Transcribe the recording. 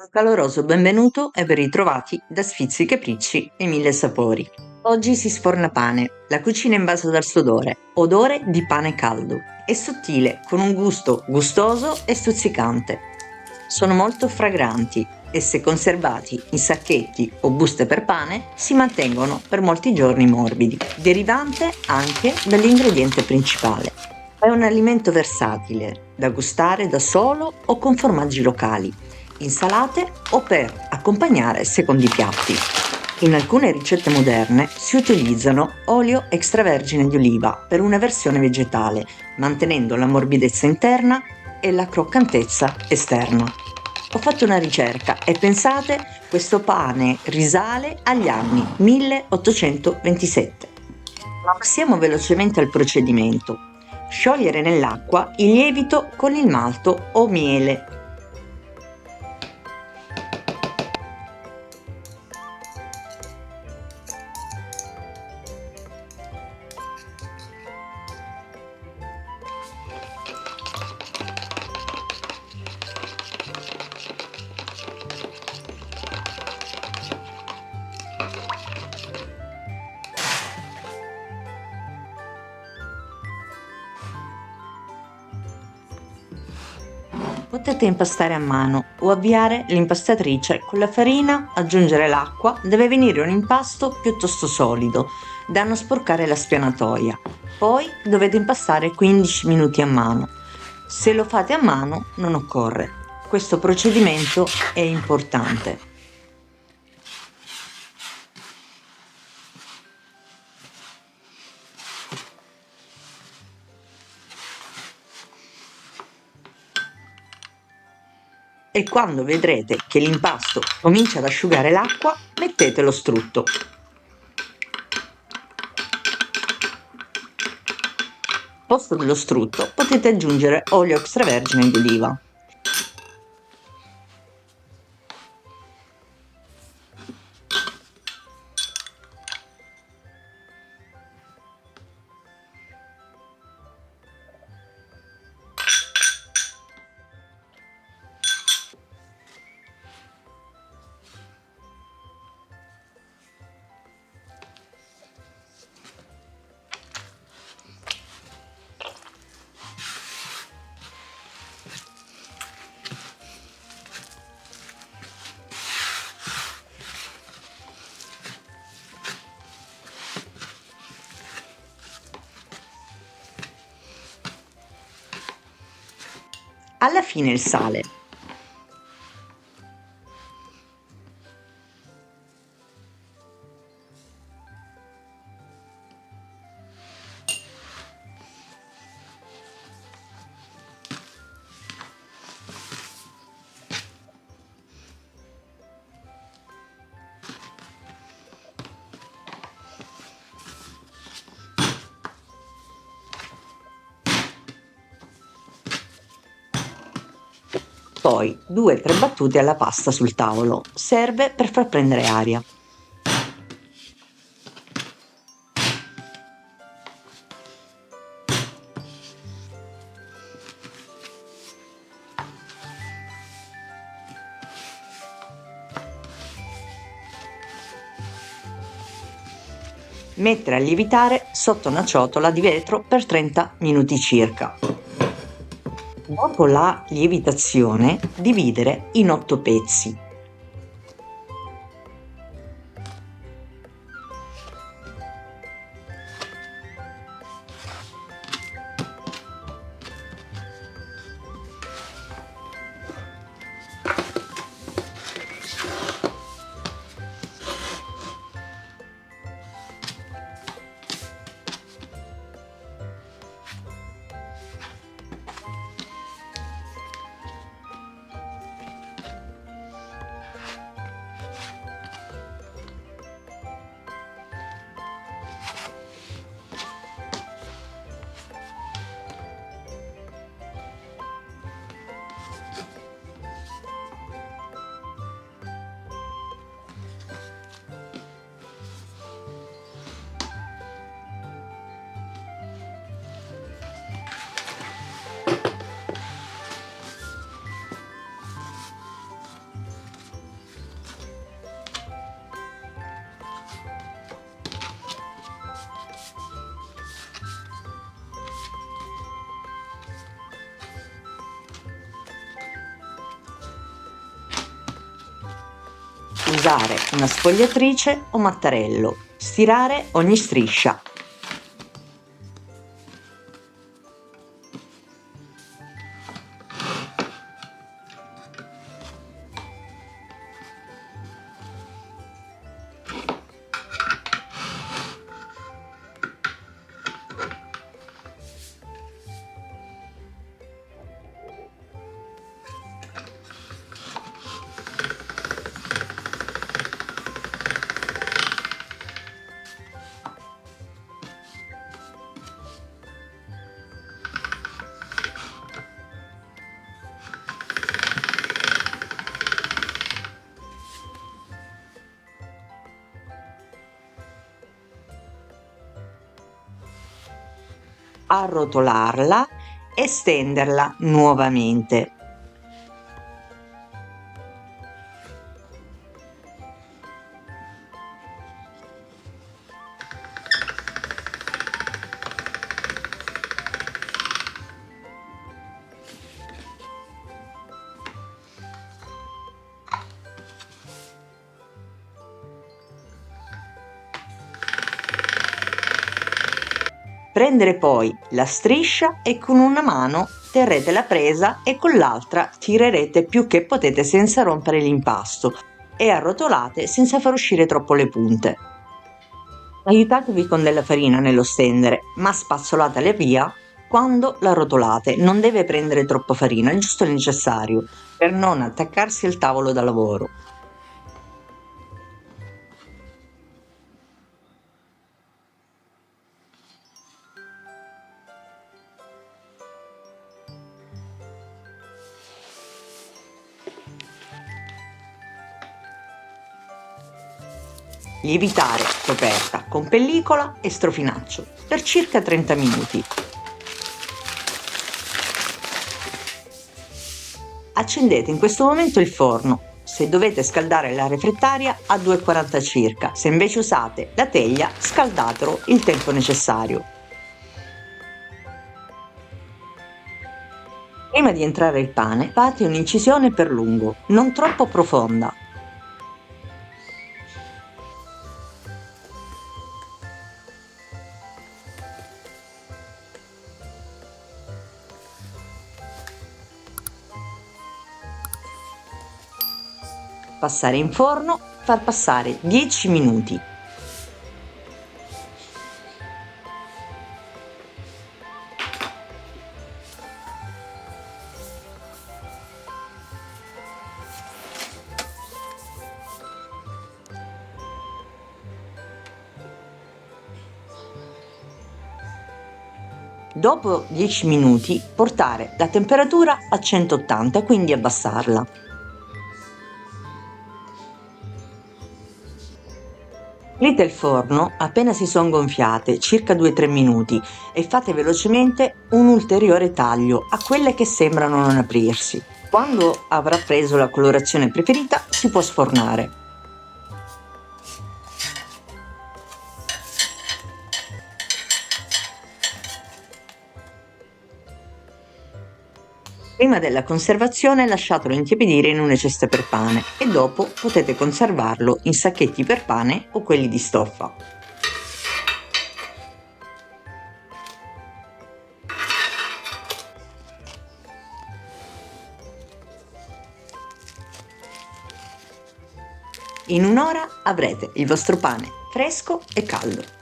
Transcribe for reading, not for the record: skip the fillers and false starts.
Un caloroso benvenuto e ben ritrovati da Sfizi Capricci e Mille Sapori. Oggi si sforna pane, la cucina è invasa dal sudore, odore di pane caldo. È sottile, con un gusto gustoso e stuzzicante. Sono molto fragranti e se conservati in sacchetti o buste per pane si mantengono per molti giorni morbidi, derivante anche dall'ingrediente principale. È un alimento versatile, da gustare da solo o con formaggi locali, insalate o per accompagnare secondi piatti. In alcune ricette moderne si utilizzano olio extravergine di oliva per una versione vegetale, mantenendo la morbidezza interna e la croccantezza esterna. Ho fatto una ricerca e pensate, questo pane risale agli anni 1827. Ma passiamo velocemente al procedimento. Sciogliere nell'acqua il lievito con il malto o miele. Potete impastare a mano o avviare l'impastatrice con la farina, aggiungere l'acqua, deve venire un impasto piuttosto solido da non sporcare la spianatoia. Poi dovete impastare 15 minuti a mano. Se lo fate a mano non occorre. Questo procedimento è importante. E quando vedrete che l'impasto comincia ad asciugare l'acqua, mettete lo strutto. Al posto dello strutto potete aggiungere olio extravergine di oliva. Alla fine il sale. Poi 2-3 battute alla pasta sul tavolo. Serve per far prendere aria. Mettere a lievitare sotto una ciotola di vetro per 30 minuti circa. Dopo la lievitazione, dividere in 8 pezzi. Usare una sfogliatrice o mattarello. Stirare ogni striscia. Arrotolarla e stenderla nuovamente. Prendere poi la striscia e con una mano terrete la presa e con l'altra tirerete più che potete senza rompere l'impasto e arrotolate senza far uscire troppo le punte. Aiutatevi con della farina nello stendere, ma spazzolatela via quando la arrotolate. Non deve prendere troppa farina, il giusto necessario per non attaccarsi al tavolo da lavoro. Lievitare coperta con pellicola e strofinaccio per circa 30 minuti. Accendete in questo momento il forno. Se dovete scaldare la refrattaria a 240 circa, se invece usate la teglia scaldatelo il tempo necessario. Prima di entrare il pane fate un'incisione per lungo, non troppo profonda. Passare in forno, far passare 10 minuti. Dopo 10 minuti portare la temperatura a 180, quindi abbassarla. Aprite il forno appena si sono gonfiate, circa 2-3 minuti, e fate velocemente un ulteriore taglio a quelle che sembrano non aprirsi. Quando avrà preso la colorazione preferita si può sfornare. Prima della conservazione lasciatelo intiepidire in una cesta per pane e dopo potete conservarlo in sacchetti per pane o quelli di stoffa. In un'ora avrete il vostro pane fresco e caldo.